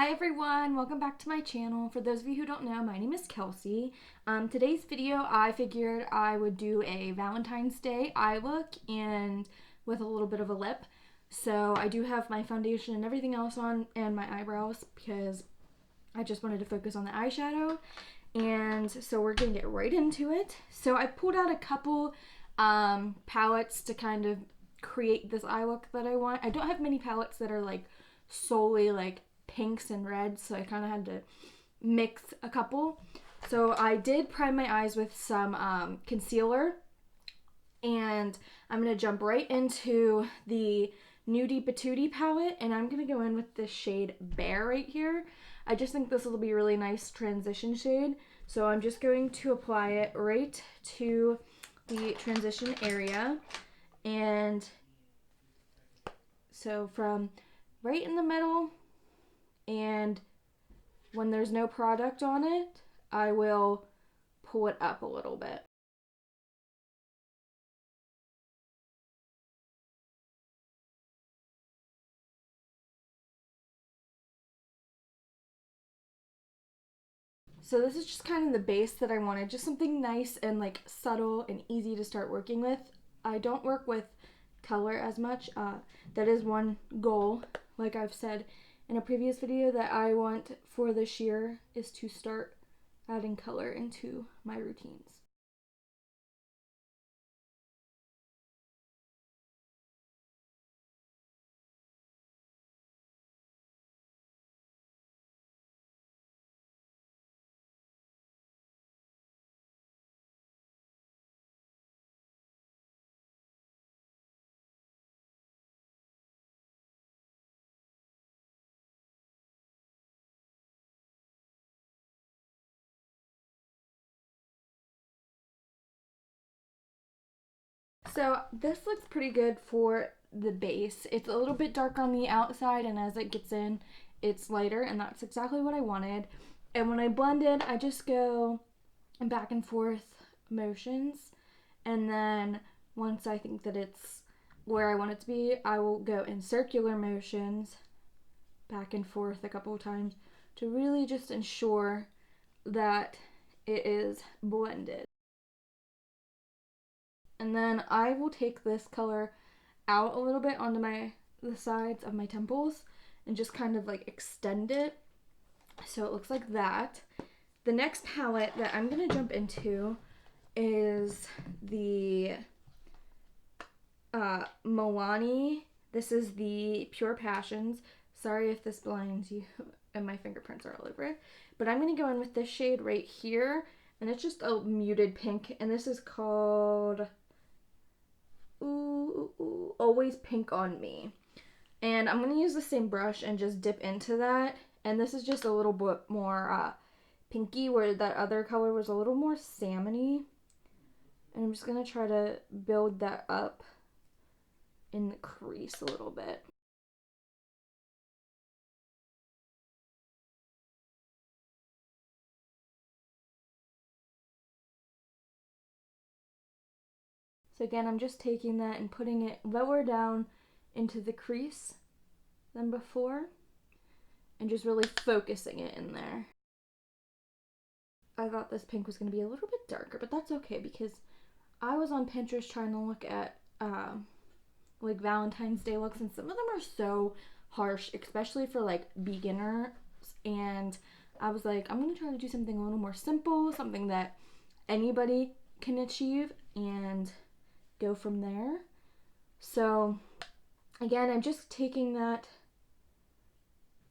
Hi everyone, welcome back to my channel. For those of you who don't know, my name is Kelsey. Today's video I figured I would do a Valentine's Day eye look and with a little bit of a lip. So I do have my foundation and everything else on and my eyebrows because I just wanted to focus on the eyeshadow. And so we're gonna get right into it. So I pulled out a couple palettes to kind of create this eye look that I want. I don't have many palettes that are like solely like pinks and reds, so I kind of had to mix a couple. So I did prime my eyes with some concealer, and I'm going to jump right into the Nudie Patootie palette, and I'm going to go in with this shade Bear right here. I just think this will be a really nice transition shade, so I'm just going to apply it right to the transition area, and so from right in the middle, and when there's no product on it, I will pull it up a little bit. So this is just kind of the base that I wanted, just something nice and like subtle and easy to start working with. I don't work with color as much. That is one goal, like I've said in a previous video, that I want for this year is to start adding color into my routines. So this looks pretty good for the base. It's a little bit dark on the outside, and as it gets in, it's lighter, and that's exactly what I wanted. And when I blend it, I just go back and forth motions, and then once I think that it's where I want it to be, I will go in circular motions back and forth a couple of times to really just ensure that it is blended. And then I will take this color out a little bit onto the sides of my temples and just kind of like extend it so it looks like that. The next palette that I'm going to jump into is the Milani. This is the Pure Passions. Sorry if this blinds you and my fingerprints are all over it. But I'm going to go in with this shade right here. And it's just a muted pink. And this is called Always Pink on Me. And I'm going to use the same brush and just dip into that. And this is just a little bit more pinky, where that other color was a little more salmony. And I'm just going to try to build that up in the crease a little bit. So again, I'm just taking that and putting it lower down into the crease than before, and just really focusing it in there. I thought this pink was going to be a little bit darker, but that's okay because I was on Pinterest trying to look at like Valentine's Day looks, and some of them are so harsh, especially for like beginners, and I was like, I'm going to try to do something a little more simple, something that anybody can achieve, and go from there. So again, I'm just taking that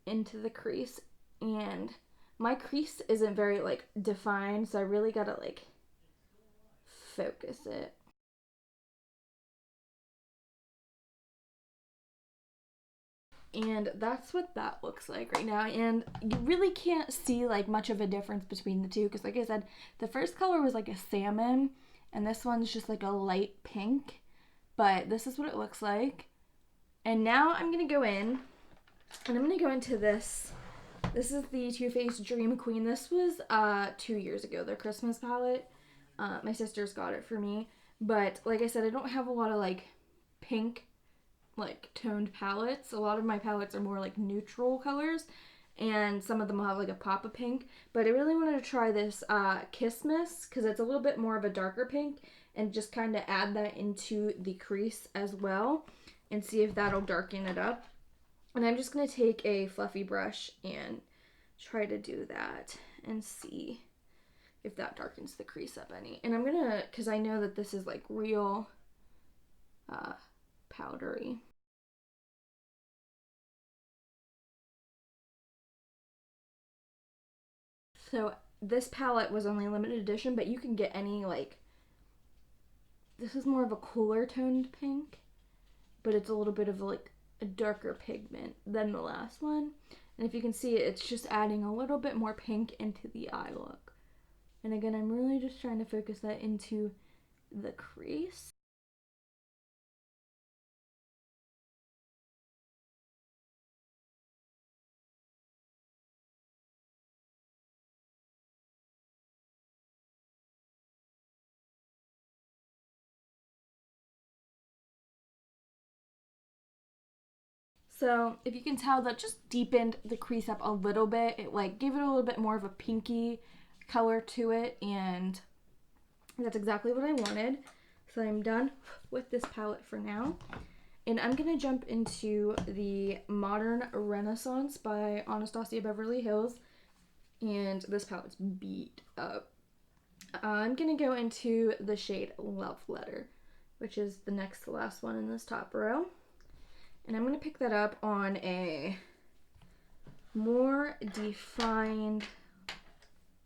into the crease, and my crease isn't very like defined, so I really gotta like focus it. And that's what that looks like right now, and you really can't see like much of a difference between the two because, like I said, the first color was like a salmon and this one's just like a light pink, but this is what it looks like. And now I'm gonna go in and I'm gonna go into this. This is the Too Faced Dream Queen. This was 2 years ago, their Christmas palette. My sisters got it for me, but like I said, I don't have a lot of like pink like toned palettes. A lot of my palettes are more like neutral colors, and some of them will have like a pop of pink. But I really wanted to try this Kiss Miss because it's a little bit more of a darker pink, and just kind of add that into the crease as well and see if that'll darken it up. And I'm just going to take a fluffy brush and try to do that and see if that darkens the crease up any. And I'm going to, because I know that this is like real powdery. So this palette was only limited edition, but you can get any like, this is more of a cooler toned pink, but it's a little bit of like a darker pigment than the last one. And if you can see it, it's just adding a little bit more pink into the eye look. And again, I'm really just trying to focus that into the crease. So if you can tell, that just deepened the crease up a little bit. It like gave it a little bit more of a pinky color to it, and that's exactly what I wanted. So I'm done with this palette for now. And I'm going to jump into the Modern Renaissance by Anastasia Beverly Hills. And this palette's beat up. I'm going to go into the shade Love Letter, which is the next to last one in this top row. And I'm going to pick that up on a more defined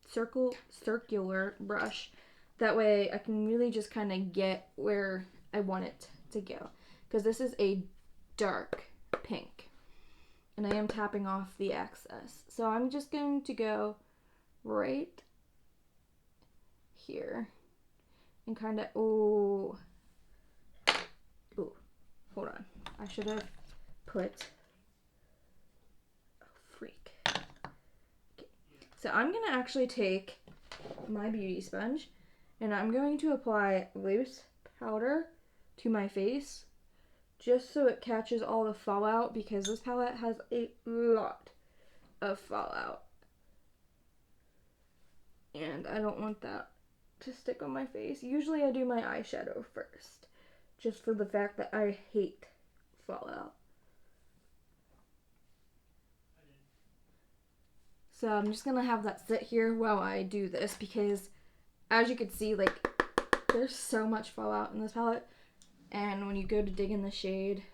circular brush. That way I can really just kind of get where I want it to go. Because this is a dark pink. And I am tapping off the excess. So I'm just going to go right here. And kind of, ooh, hold on. I should have put, oh, freak. Okay. So I'm going to actually take my beauty sponge and I'm going to apply loose powder to my face just so it catches all the fallout, because this palette has a lot of fallout. And I don't want that to stick on my face. Usually I do my eyeshadow first, just for the fact that I hate fallout. So I'm just gonna have that sit here while I do this, because as you can see, like, there's so much fallout in this palette. And when you go to dig in the shade,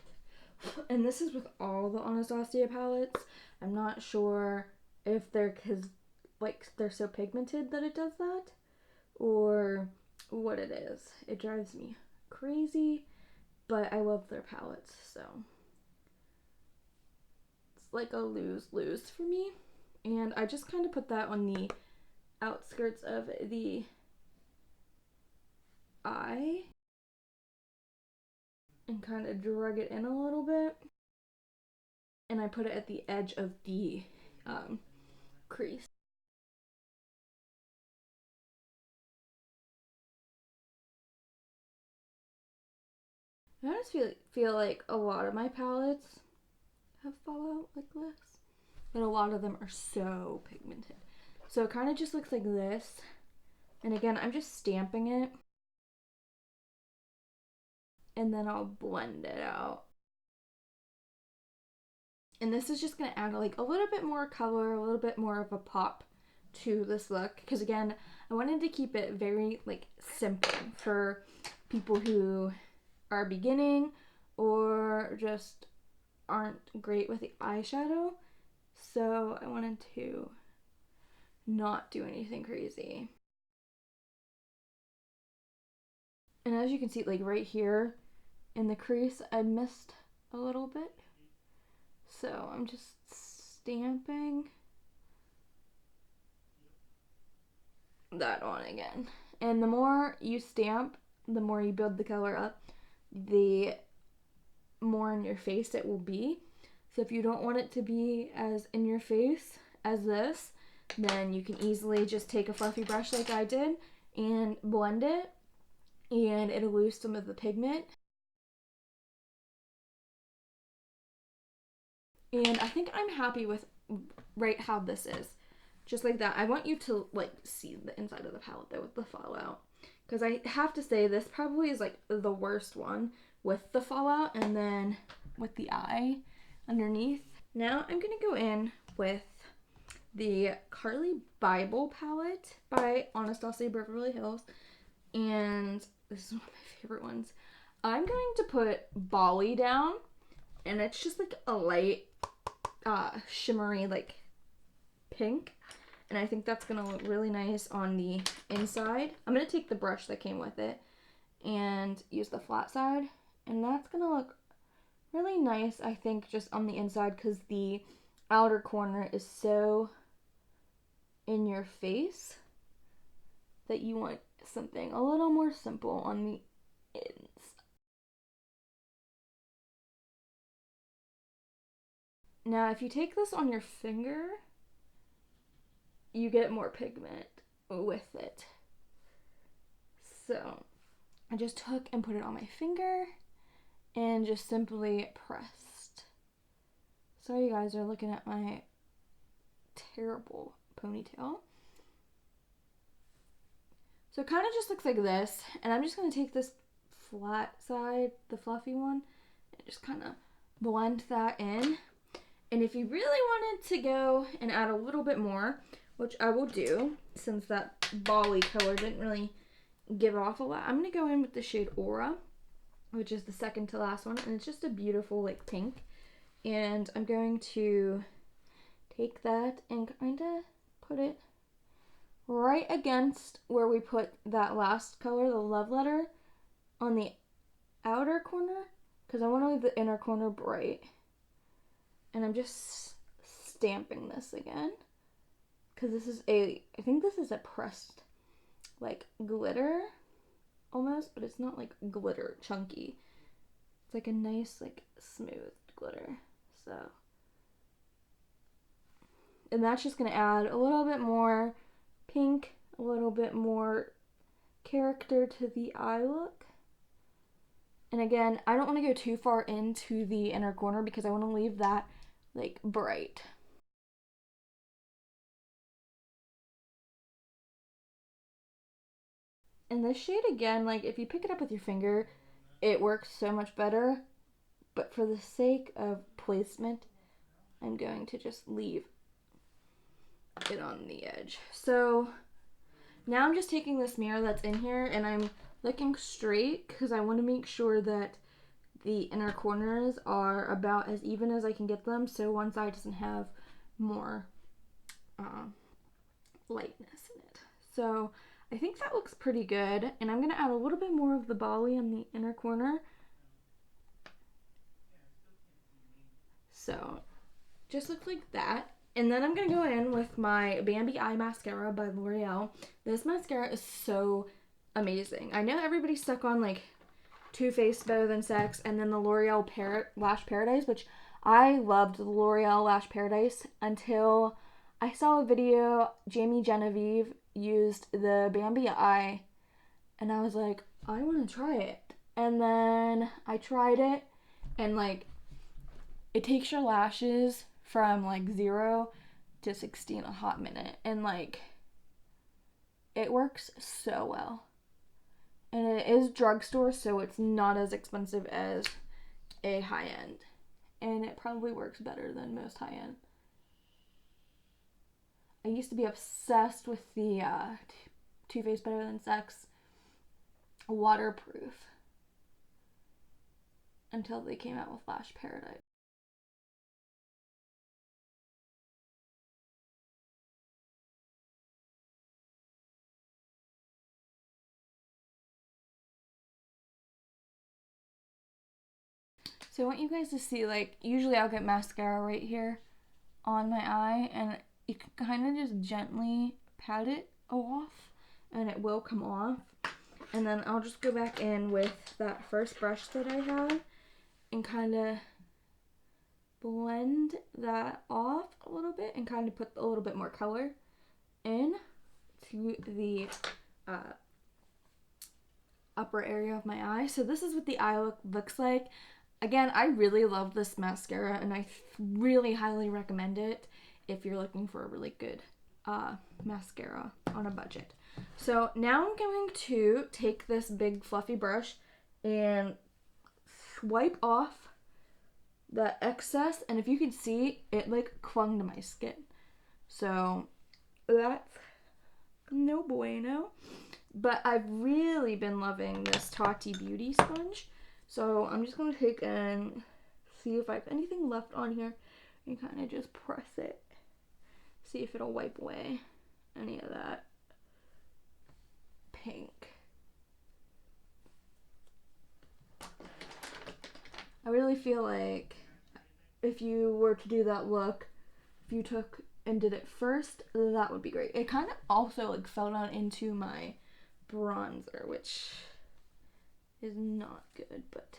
and this is with all the Anastasia palettes, I'm not sure if they're, because like they're so pigmented that it does that, or what it is. It drives me crazy, but I love their palettes, so it's like a lose-lose for me. And I just kind of put that on the outskirts of the eye and kind of drug it in a little bit. And I put it at the edge of the crease. I just feel like a lot of my palettes have fallout like this, but a lot of them are so pigmented. So it kind of just looks like this. And again, I'm just stamping it, and then I'll blend it out. And this is just going to add like a little bit more color, a little bit more of a pop to this look, because again, I wanted to keep it very like simple for people who are beginning or just aren't great with the eyeshadow. So I wanted to not do anything crazy. And as you can see, like right here in the crease, I missed a little bit. So I'm just stamping that on again. And the more you stamp, the more you build the color up, the more in your face it will be. So if you don't want it to be as in your face as this, then you can easily just take a fluffy brush like I did and blend it, and it'll lose some of the pigment. And I think I'm happy with right how this is. Just like that. I want you to like see the inside of the palette though with the fallout. Because I have to say this probably is like the worst one with the fallout and then with the eye underneath. Now I'm going to go in with the Carly Bible palette by Anastasia Beverly Hills. And this is one of my favorite ones. I'm going to put Bali down. And it's just like a light shimmery like pink. And I think that's going to look really nice on the inside. I'm going to take the brush that came with it and use the flat side. And that's going to look really nice, I think, just on the inside because the outer corner is so in your face that you want something a little more simple on the ends. Now, if you take this on your finger, you get more pigment with it. So I just took and put it on my finger and just simply pressed. Sorry you guys are looking at my terrible ponytail. So it kind of just looks like this, and I'm just going to take this flat side, the fluffy one, and just kind of blend that in. And if you really wanted to go and add a little bit more, which I will do, since that Bali color didn't really give off a lot, I'm going to go in with the shade Aura, which is the second to last one, and it's just a beautiful like pink. And I'm going to take that and kind of put it right against where we put that last color, the love letter, on the outer corner, because I want to leave the inner corner bright. And I'm just stamping this again, because this is I think this is a pressed, like, glitter, almost, but it's not, like, glitter chunky. It's, like, a nice, like, smooth glitter, so. And that's just going to add a little bit more pink, a little bit more character to the eye look. And again, I don't want to go too far into the inner corner because I want to leave that like bright. And this shade again, like if you pick it up with your finger, it works so much better. But for the sake of placement, I'm going to just leave it on the edge. So now I'm just taking this mirror that's in here and I'm looking straight because I want to make sure that the inner corners are about as even as I can get them, so one side doesn't have more lightness in it. So I think that looks pretty good, and I'm going to add a little bit more of the Bali in the inner corner. So just looks like that. And then I'm going to go in with my Bambi Eye Mascara by L'Oreal. This mascara is so amazing. I know everybody's stuck on like Too Faced Better Than Sex and then the L'Oreal Lash Paradise, which I loved the L'Oreal Lash Paradise until I saw a video Jamie Genevieve used the Bambi Eye and I was like, I want to try it. And then I tried it and like it takes your lashes from like 0 to 60 in a hot minute and like it works so well. And it is drugstore, so it's not as expensive as a high-end. And it probably works better than most high-end. I used to be obsessed with the Too Faced Better Than Sex waterproof until they came out with Lash Paradise. So I want you guys to see, like, usually I'll get mascara right here on my eye, and you can kind of just gently pat it off, and it will come off. And then I'll just go back in with that first brush that I had and kind of blend that off a little bit and kind of put a little bit more color in to the upper area of my eye. So this is what the eye looks like. Again, I really love this mascara and I really highly recommend it. if you're looking for a really good mascara on a budget. So now I'm going to take this big fluffy brush and wipe off the excess, and if you can see, it like clung to my skin. So that's no bueno. But I've really been loving this Tati Beauty sponge. So I'm just going to take and see if I have anything left on here and kind of just press it. See if it'll wipe away any of that pink. I really feel like if you were to do that look, if you took and did it first, that would be great. It kind of also like fell down into my bronzer, which is not good, but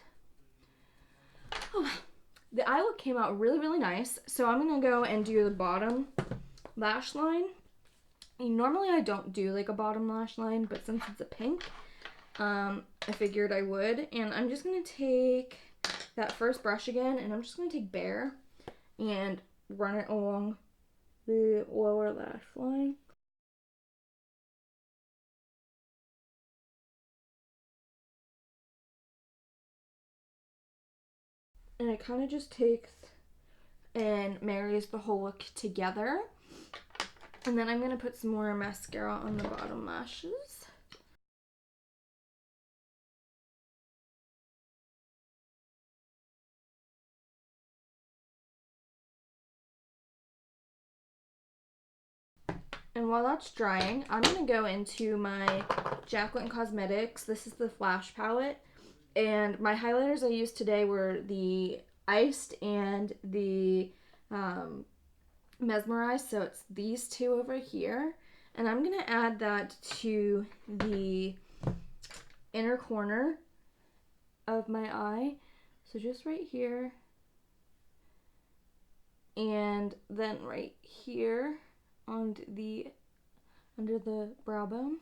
the eye look came out really, really nice. So I'm gonna go and do the bottom lash line. Normally I don't do like a bottom lash line, but since it's a pink, I figured I would. And I'm just gonna take that first brush again, and I'm just gonna take Bare and run it along the lower lash line. And it kind of just takes and marries the whole look together. And then I'm going to put some more mascara on the bottom lashes. And while that's drying, I'm going to go into my Jaclyn Cosmetics. This is the Flash palette. And my highlighters I used today were the Iced and the Mesmerized. So it's these two over here. And I'm going to add that to the inner corner of my eye. So just right here. And then right here on the under the brow bone.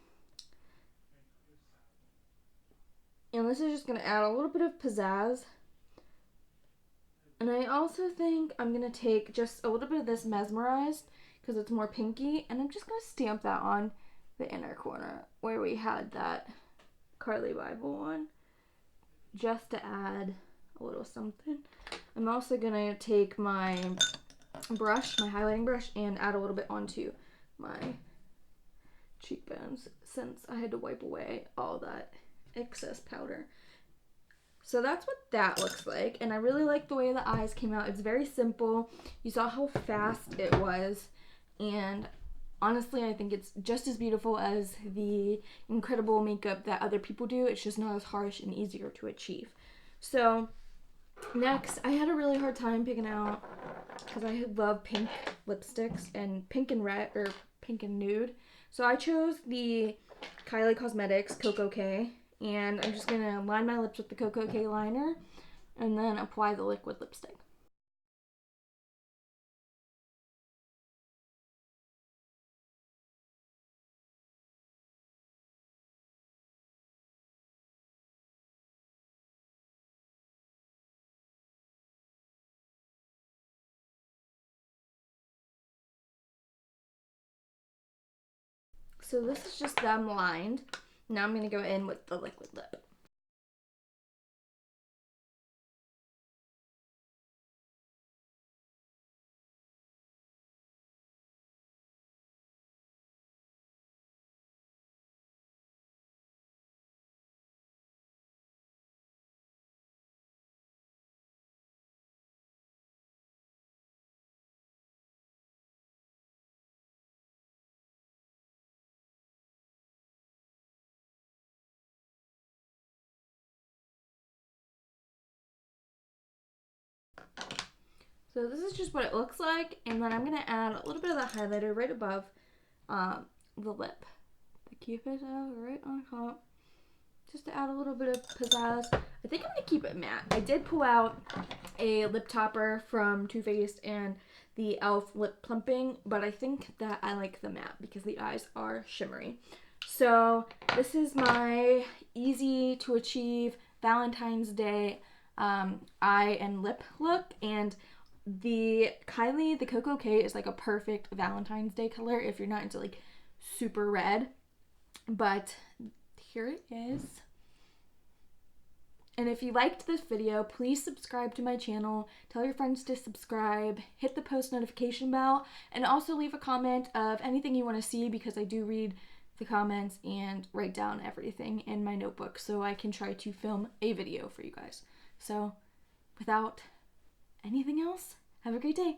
And this is just going to add a little bit of pizzazz. And I also think I'm going to take just a little bit of this Mesmerized because it's more pinky, and I'm just going to stamp that on the inner corner where we had that Carly Bible one, just to add a little something. I'm also going to take my brush, my highlighting brush, and add a little bit onto my cheekbones since I had to wipe away all that excess powder. So that's what that looks like, and I really like the way the eyes came out. It's very simple. You saw how fast it was, and honestly, I think it's just as beautiful as the incredible makeup that other people do. It's just not as harsh and easier to achieve. So next, I had a really hard time picking out, because I love pink lipsticks and pink and red, or pink and nude. So I chose the Kylie Cosmetics Coco K, and I'm just going to line my lips with the Coco K liner and then apply the liquid lipstick. So this is just them lined. Now I'm going to go in with the liquid lip. So this is just what it looks like, and then I'm going to add a little bit of the highlighter right above the lip. The Cupid right on top, just to add a little bit of pizzazz. I think I'm going to keep it matte. I did pull out a lip topper from Too Faced and the e.l.f. lip plumping, but I think that I like the matte because the eyes are shimmery. So this is my easy to achieve Valentine's Day eye and lip look, and The Kylie, the Cocoa K is like a perfect Valentine's Day color if you're not into like super red. But here it is. And if you liked this video, please subscribe to my channel, tell your friends to subscribe, hit the post notification bell, and also leave a comment of anything you want to see, because I do read the comments and write down everything in my notebook so I can try to film a video for you guys. So without anything else, have a great day.